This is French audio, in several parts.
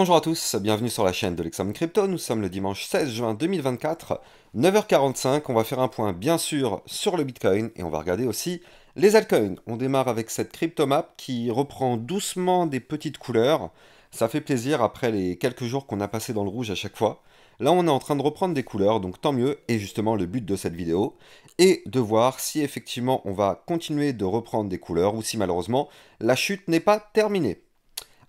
Bonjour à tous, bienvenue sur la chaîne de l'Examen Crypto. Nous sommes le dimanche 16 juin 2024, 9h45. On va faire un point bien sûr sur le Bitcoin et on va regarder aussi les altcoins. On démarre avec cette cryptomap qui reprend doucement des petites couleurs. Ça fait plaisir après les quelques jours qu'on a passé dans le rouge à chaque fois. Là, on est en train de reprendre des couleurs, donc tant mieux. Et justement, le but de cette vidéo est de voir si effectivement on va continuer de reprendre des couleurs ou si malheureusement la chute n'est pas terminée.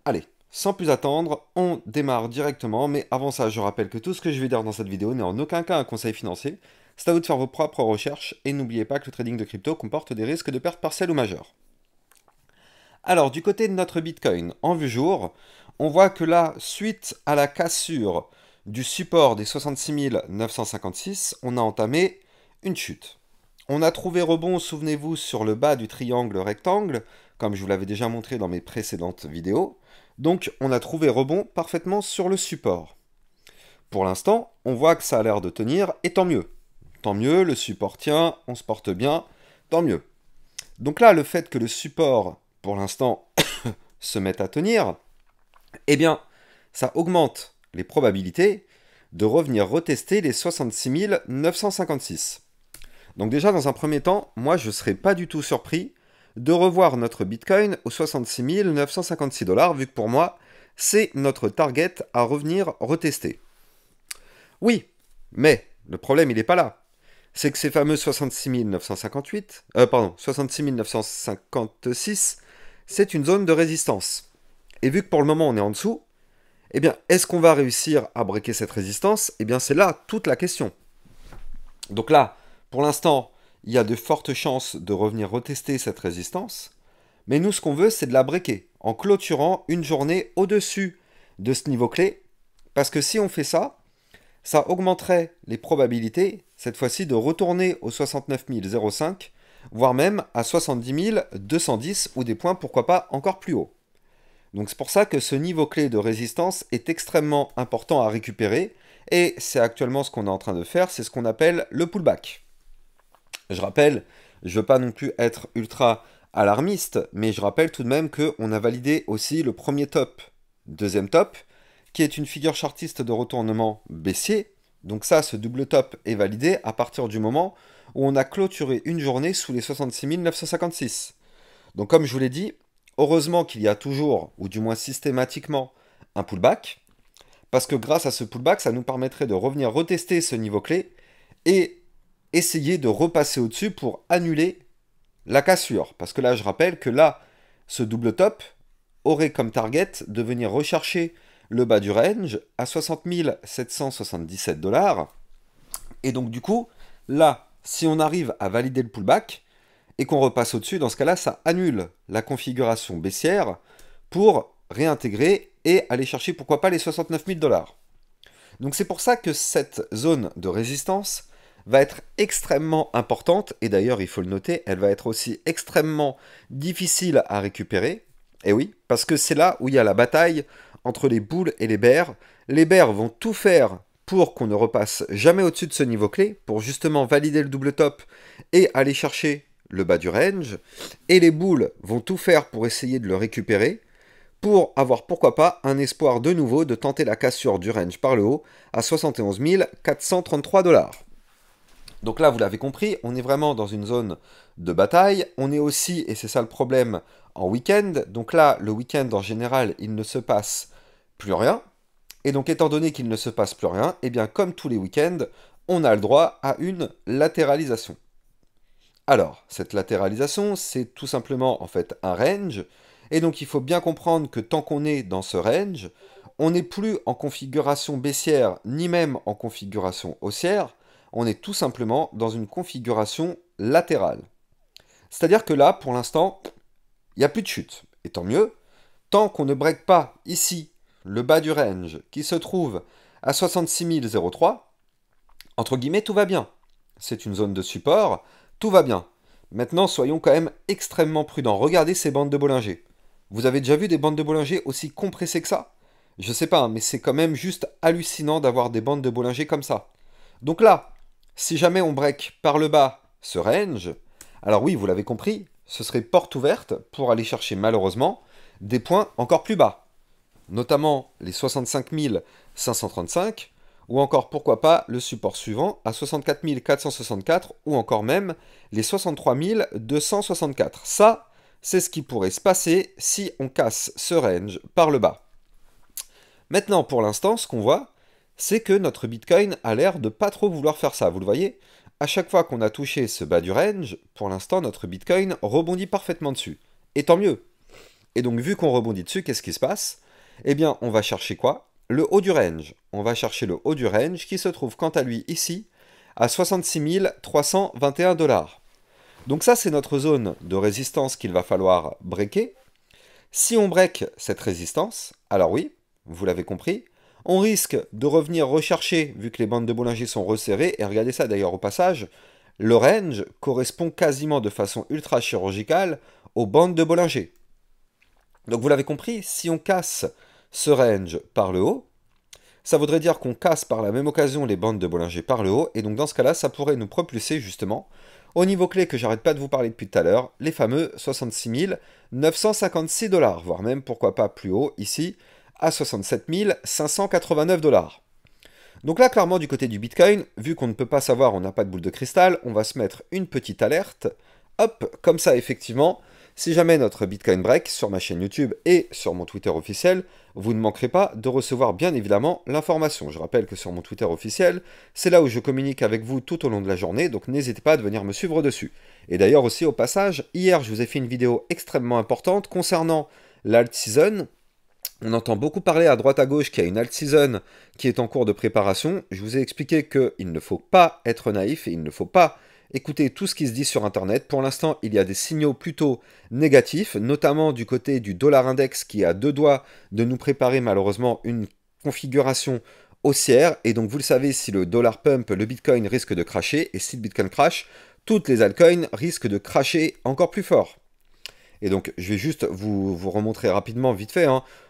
Allez, sans plus attendre, on démarre directement, mais avant ça, je rappelle que tout ce que je vais dire dans cette vidéo n'est en aucun cas un conseil financier. C'est à vous de faire vos propres recherches, et n'oubliez pas que le trading de crypto comporte des risques de perte partielle ou majeure. Alors, du côté de notre Bitcoin, en vue jour, on voit que là, suite à la cassure du support des 66 956, on a entamé une chute. On a trouvé rebond, souvenez-vous, sur le bas du triangle rectangle, comme je vous l'avais déjà montré dans mes précédentes vidéos. Donc on a trouvé rebond parfaitement sur le support. Pour l'instant, on voit que ça a l'air de tenir, et tant mieux. Tant mieux, le support tient, on se porte bien, tant mieux. Donc là, le fait que le support, pour l'instant, se mette à tenir, eh bien, ça augmente les probabilités de revenir retester les 66 956. Donc déjà, dans un premier temps, moi, je ne serais pas du tout surpris de revoir notre Bitcoin aux 66 956 $, vu que pour moi, c'est notre target à revenir retester. Oui, mais le problème, il n'est pas là. C'est que ces fameux 66 956, c'est une zone de résistance. Et vu que pour le moment, on est en dessous, eh bien, est-ce qu'on va réussir à breaker cette résistance? Eh bien, c'est là toute la question. Donc là, pour l'instant, il y a de fortes chances de revenir retester cette résistance. Mais nous, ce qu'on veut, c'est de la breaker, en clôturant une journée au-dessus de ce niveau clé. Parce que si on fait ça, ça augmenterait les probabilités, cette fois-ci, de retourner aux 69 005, voire même à 70 210, ou des points, pourquoi pas, encore plus haut. Donc c'est pour ça que ce niveau clé de résistance est extrêmement important à récupérer. Et c'est actuellement ce qu'on est en train de faire, c'est ce qu'on appelle le pullback. Je rappelle, je ne veux pas non plus être ultra alarmiste, mais je rappelle tout de même qu'on a validé aussi le premier top, deuxième top, qui est une figure chartiste de retournement baissier. Donc ça, ce double top est validé à partir du moment où on a clôturé une journée sous les 66 956. Donc comme je vous l'ai dit, heureusement qu'il y a toujours, ou du moins systématiquement, un pullback, parce que grâce à ce pullback, ça nous permettrait de revenir retester ce niveau clé et essayer de repasser au-dessus pour annuler la cassure. Parce que là, je rappelle que là, ce double top aurait comme target de venir rechercher le bas du range à 60 777 $. Et donc du coup, là, si on arrive à valider le pullback et qu'on repasse au-dessus, dans ce cas-là, ça annule la configuration baissière pour réintégrer et aller chercher, pourquoi pas, les 69 000 $. Donc c'est pour ça que cette zone de résistance va être extrêmement importante, et d'ailleurs, il faut le noter, elle va être aussi extrêmement difficile à récupérer. Et oui, parce que c'est là où il y a la bataille entre les bulls et les bears. Les bears vont tout faire pour qu'on ne repasse jamais au-dessus de ce niveau clé, pour justement valider le double top et aller chercher le bas du range. Et les bulls vont tout faire pour essayer de le récupérer, pour avoir pourquoi pas un espoir de nouveau de tenter la cassure du range par le haut à 71 433 $. Donc là, vous l'avez compris, on est vraiment dans une zone de bataille. On est aussi, et c'est ça le problème, en week-end. Donc là, le week-end, en général, il ne se passe plus rien. Et donc, étant donné qu'il ne se passe plus rien, eh bien, comme tous les week-ends, on a le droit à une latéralisation. Alors, cette latéralisation, c'est tout simplement, en fait, un range. Et donc, il faut bien comprendre que tant qu'on est dans ce range, on n'est plus en configuration baissière, ni même en configuration haussière. On est tout simplement dans une configuration latérale. C'est-à-dire que là, pour l'instant, il n'y a plus de chute. Et tant mieux, tant qu'on ne break pas ici le bas du range qui se trouve à 66 003, entre guillemets, tout va bien. C'est une zone de support, tout va bien. Maintenant, soyons quand même extrêmement prudents. Regardez ces bandes de Bollinger. Vous avez déjà vu des bandes de Bollinger aussi compressées que ça? Je sais pas, mais c'est quand même juste hallucinant d'avoir des bandes de Bollinger comme ça. Donc là, si jamais on break par le bas ce range, alors oui, vous l'avez compris, ce serait porte ouverte pour aller chercher malheureusement des points encore plus bas. notamment les 65 535, ou encore pourquoi pas le support suivant à 64 464, ou encore même les 63 264. Ça, c'est ce qui pourrait se passer si on casse ce range par le bas. Maintenant, pour l'instant, ce qu'on voit, c'est que notre Bitcoin a l'air de pas trop vouloir faire ça. Vous le voyez? À chaque fois qu'on a touché ce bas du range, pour l'instant, notre Bitcoin rebondit parfaitement dessus. Et tant mieux. Et donc, vu qu'on rebondit dessus, qu'est-ce qui se passe? Eh bien, on va chercher quoi? Le haut du range. On va chercher le haut du range qui se trouve quant à lui ici à 66 321 $. Donc ça, c'est notre zone de résistance qu'il va falloir breaker. Si on break cette résistance, alors oui, vous l'avez compris, on risque de revenir rechercher, vu que les bandes de Bollinger sont resserrées, et regardez ça d'ailleurs au passage, le range correspond quasiment de façon ultra chirurgicale aux bandes de Bollinger. Donc vous l'avez compris, si on casse ce range par le haut, ça voudrait dire qu'on casse par la même occasion les bandes de Bollinger par le haut, et donc dans ce cas-là, ça pourrait nous propulser justement au niveau clé que j'arrête pas de vous parler depuis tout à l'heure, les fameux 66 956 $, voire même pourquoi pas plus haut ici, à 67 589 $. Donc là, clairement, du côté du Bitcoin, vu qu'on ne peut pas savoir, on n'a pas de boule de cristal, on va se mettre une petite alerte. Hop, comme ça, effectivement, si jamais notre Bitcoin break sur ma chaîne YouTube et sur mon Twitter officiel, vous ne manquerez pas de recevoir bien évidemment l'information. Je rappelle que sur mon Twitter officiel, c'est là où je communique avec vous tout au long de la journée, donc n'hésitez pas à venir me suivre dessus. Et d'ailleurs aussi au passage, hier je vous ai fait une vidéo extrêmement importante concernant l'alt season. On entend beaucoup parler à droite à gauche qu'il y a une alt season qui est en cours de préparation. Je vous ai expliqué qu'il ne faut pas être naïf et il ne faut pas écouter tout ce qui se dit sur Internet. Pour l'instant, il y a des signaux plutôt négatifs, notamment du côté du dollar index qui a deux doigts de nous préparer malheureusement une configuration haussière. Et donc vous le savez, si le dollar pump, le Bitcoin risque de crasher. Et si le Bitcoin crash, toutes les altcoins risquent de crasher encore plus fort. Et donc, je vais juste vous remontrer rapidement, vite fait,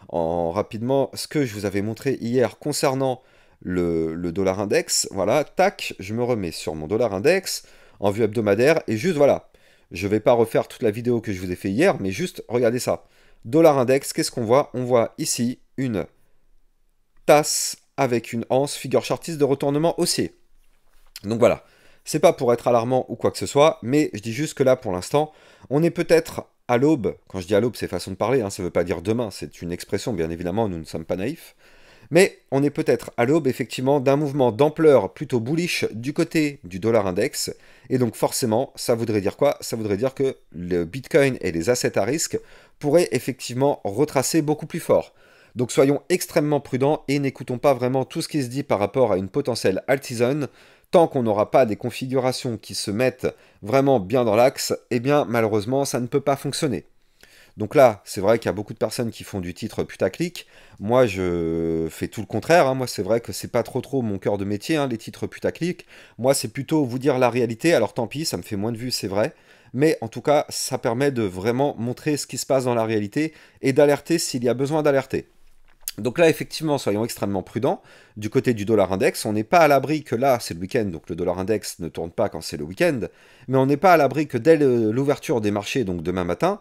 rapidement, ce que je vous avais montré hier concernant le dollar index. Voilà, tac, je me remets sur mon dollar index en vue hebdomadaire. Et juste, voilà, je ne vais pas refaire toute la vidéo que je vous ai fait hier, mais juste, regardez ça. Dollar index, qu'est-ce qu'on voit? On voit ici une tasse avec une anse figure chartiste de retournement haussier. Donc voilà, c'est pas pour être alarmant ou quoi que ce soit, mais je dis juste que là, pour l'instant, on est peut-être à l'aube. Quand je dis à l'aube, c'est façon de parler, ça ne veut pas dire demain, c'est une expression, bien évidemment, nous ne sommes pas naïfs. Mais on est peut-être à l'aube, effectivement, d'un mouvement d'ampleur plutôt bullish du côté du dollar index. Et donc forcément, ça voudrait dire quoi? Ça voudrait dire que le Bitcoin et les assets à risque pourraient effectivement retracer beaucoup plus fort. Donc soyons extrêmement prudents et n'écoutons pas vraiment tout ce qui se dit par rapport à une potentielle alt season. Tant qu'on n'aura pas des configurations qui se mettent vraiment bien dans l'axe, eh bien malheureusement ça ne peut pas fonctionner. Donc là, c'est vrai qu'il y a beaucoup de personnes qui font du titre putaclic. Moi, je fais tout le contraire. Moi, c'est vrai que c'est pas trop mon cœur de métier, les titres putaclic. Moi, c'est plutôt vous dire la réalité. Alors tant pis, ça me fait moins de vues, c'est vrai. Mais en tout cas, ça permet de vraiment montrer ce qui se passe dans la réalité et d'alerter s'il y a besoin d'alerter. Donc là, effectivement, soyons extrêmement prudents. Du côté du dollar index, on n'est pas à l'abri que là, c'est le week-end, donc le dollar index ne tourne pas quand c'est le week-end, mais on n'est pas à l'abri que dès l'ouverture des marchés, donc demain matin,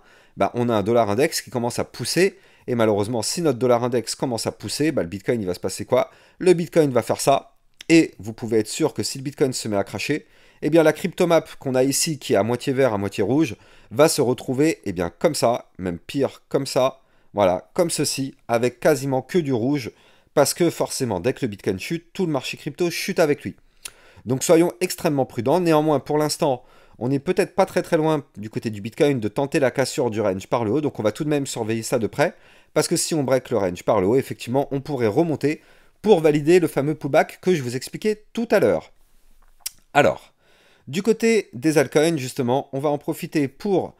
on a un dollar index qui commence à pousser, et malheureusement, si notre dollar index commence à pousser, le Bitcoin, il va se passer quoi? Le Bitcoin va faire ça, et vous pouvez être sûr que si le Bitcoin se met à cracher, eh bien la cryptomap qu'on a ici, qui est à moitié vert, à moitié rouge, va se retrouver, eh bien comme ça, même pire, comme ça, voilà, comme ceci, avec quasiment que du rouge, parce que forcément, dès que le Bitcoin chute, tout le marché crypto chute avec lui. Donc soyons extrêmement prudents. Néanmoins, pour l'instant, on n'est peut-être pas très loin du côté du Bitcoin de tenter la cassure du range par le haut, donc on va tout de même surveiller ça de près, parce que si on break le range par le haut, effectivement, on pourrait remonter pour valider le fameux pullback que je vous expliquais tout à l'heure. Alors, du côté des altcoins, justement, on va en profiter pour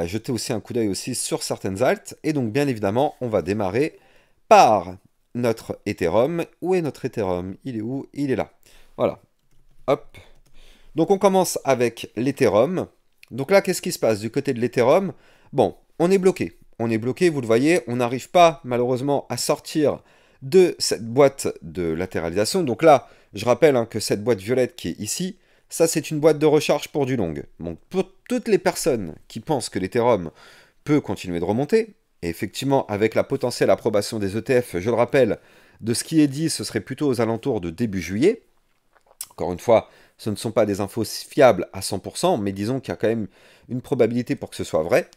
jeter aussi un coup d'œil aussi sur certaines alts. Et donc, bien évidemment, on va démarrer par notre Ethereum. Où est notre Ethereum? Il est où? Il est là. Voilà. Hop. Donc, on commence avec l'Ethereum. Donc là, qu'est-ce qui se passe du côté de l'Ethereum? Bon, on est bloqué. On est bloqué, vous le voyez. On n'arrive pas, malheureusement, à sortir de cette boîte de latéralisation. Donc là, je rappelle que cette boîte violette qui est ici, ça, c'est une boîte de recharge pour du long. Donc, pour toutes les personnes qui pensent que l'Ethereum peut continuer de remonter, Et effectivement, avec la potentielle approbation des ETF, je le rappelle, de ce qui est dit, ce serait plutôt aux alentours de début juillet. Encore une fois, ce ne sont pas des infos fiables à 100%, mais disons qu'il y a quand même une probabilité pour que ce soit vrai.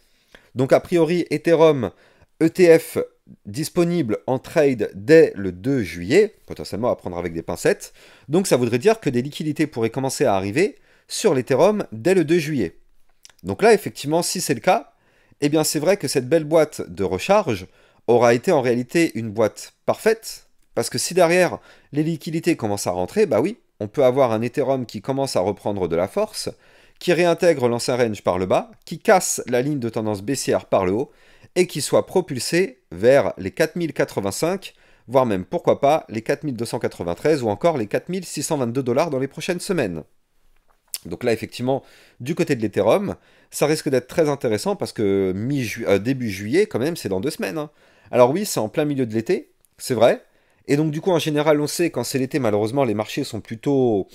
Donc a priori, Ethereum ETF disponible en trade dès le 2 juillet, potentiellement à prendre avec des pincettes. Donc ça voudrait dire que des liquidités pourraient commencer à arriver sur l'Ethereum dès le 2 juillet. Donc là, effectivement, si c'est le cas, eh bien c'est vrai que cette belle boîte de recharge aura été en réalité une boîte parfaite, parce que si derrière les liquidités commencent à rentrer, bah oui, on peut avoir un Ethereum qui commence à reprendre de la force, qui réintègre l'ancien range par le bas, qui casse la ligne de tendance baissière par le haut, et qui soit propulsé vers les 4085, voire même, pourquoi pas, les 4293 ou encore les 4622 $ dans les prochaines semaines. Donc là, effectivement, du côté de l'Ethereum, ça risque d'être très intéressant parce que début juillet, quand même, c'est dans 2 semaines. Hein. Alors oui, c'est en plein milieu de l'été, c'est vrai. Et donc du coup, en général, on sait, quand c'est l'été, malheureusement, les marchés sont plutôt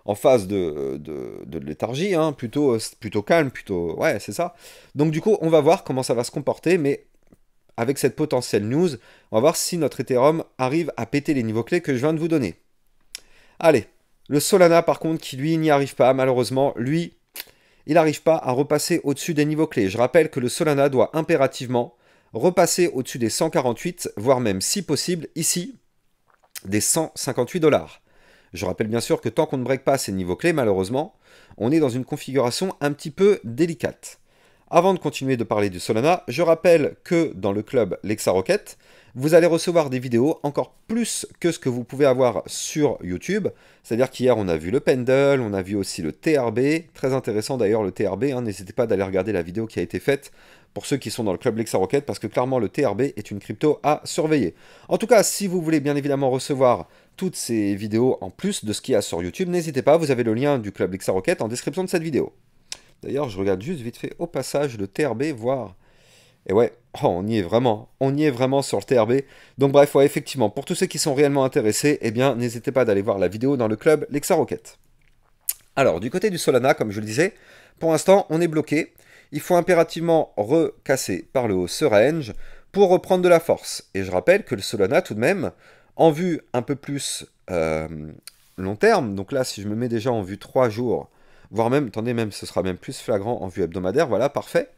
en phase de léthargie, hein, plutôt calme, plutôt... Ouais, c'est ça. Donc du coup, on va voir comment ça va se comporter, mais avec cette potentielle news, on va voir si notre Ethereum arrive à péter les niveaux clés que je viens de vous donner. Allez, le Solana, par contre, qui lui n'y arrive pas, malheureusement, lui, il n'arrive pas à repasser au-dessus des niveaux clés. Je rappelle que le Solana doit impérativement repasser au-dessus des 148, voire même, si possible, ici, des 158 $. Je rappelle bien sûr que tant qu'on ne break pas ces niveaux clés, malheureusement, on est dans une configuration un petit peu délicate. Avant de continuer de parler du Solana, je rappelle que dans le club LexaRocket, vous allez recevoir des vidéos encore plus que ce que vous pouvez avoir sur YouTube. C'est-à-dire qu'hier, on a vu le Pendle, on a vu aussi le TRB. Très intéressant d'ailleurs le TRB, hein. N'hésitez pas d'aller regarder la vidéo qui a été faite pour ceux qui sont dans le club LexaRocket, parce que clairement le TRB est une crypto à surveiller. En tout cas, si vous voulez bien évidemment recevoir toutes ces vidéos en plus de ce qu'il y a sur YouTube, n'hésitez pas, vous avez le lien du club LexaRocket en description de cette vidéo. D'ailleurs, je regarde juste vite fait au passage le TRB, voir... Et ouais, oh, on y est vraiment sur le TRB. Donc bref, ouais, effectivement, pour tous ceux qui sont réellement intéressés, eh bien, n'hésitez pas d'aller voir la vidéo dans le club LexaRocket. Alors, du côté du Solana, comme je le disais, pour l'instant, on est bloqué. Il faut impérativement recasser par le haut ce range pour reprendre de la force. Et je rappelle que le Solana, tout de même, en vue un peu plus long terme, donc là, si je me mets déjà en vue 3 jours, voire même, attendez, même, ce sera même plus flagrant en vue hebdomadaire, voilà, parfait.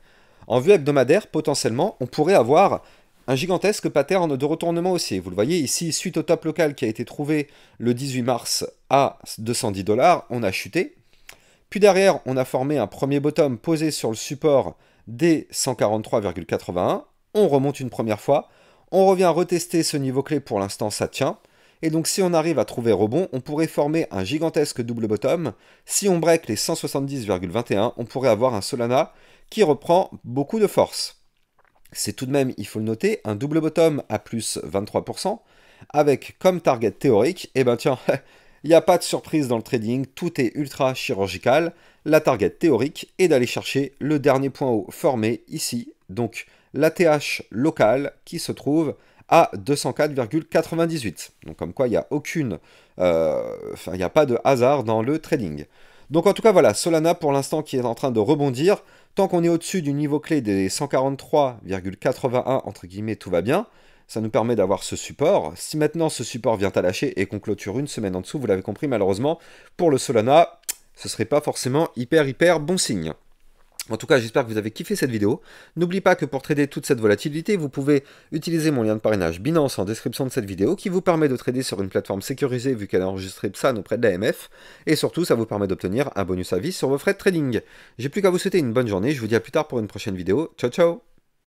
En vue hebdomadaire, potentiellement, on pourrait avoir un gigantesque pattern de retournement haussier. Vous le voyez ici, suite au top local qui a été trouvé le 18 mars à 210 $, on a chuté. Puis derrière, on a formé un premier bottom posé sur le support des 143,81. On remonte une première fois. On revient retester ce niveau clé, pour l'instant ça tient. Et donc si on arrive à trouver rebond, on pourrait former un gigantesque double bottom. Si on break les 170,21, on pourrait avoir un Solana qui reprend beaucoup de force. C'est tout de même, il faut le noter, un double bottom à plus 23%, avec comme target théorique, et ben tiens, il n'y a pas de surprise dans le trading, tout est ultra chirurgical. La target théorique est d'aller chercher le dernier point haut formé ici, donc l'ATH local qui se trouve à 204,98. Donc comme quoi il n'y a il n'y a pas de hasard dans le trading. Donc en tout cas voilà, Solana pour l'instant qui est en train de rebondir. Tant qu'on est au-dessus du niveau clé des 143,81, entre guillemets, tout va bien. Ça nous permet d'avoir ce support. Si maintenant ce support vient à lâcher et qu'on clôture une semaine en dessous, vous l'avez compris malheureusement, pour le Solana, ce serait pas forcément hyper bon signe. En tout cas, j'espère que vous avez kiffé cette vidéo. N'oubliez pas que pour trader toute cette volatilité, vous pouvez utiliser mon lien de parrainage Binance en description de cette vidéo qui vous permet de trader sur une plateforme sécurisée vu qu'elle est enregistrée PSAN auprès de l'AMF. Et surtout, ça vous permet d'obtenir un bonus à vie sur vos frais de trading. J'ai plus qu'à vous souhaiter une bonne journée. Je vous dis à plus tard pour une prochaine vidéo. Ciao, ciao!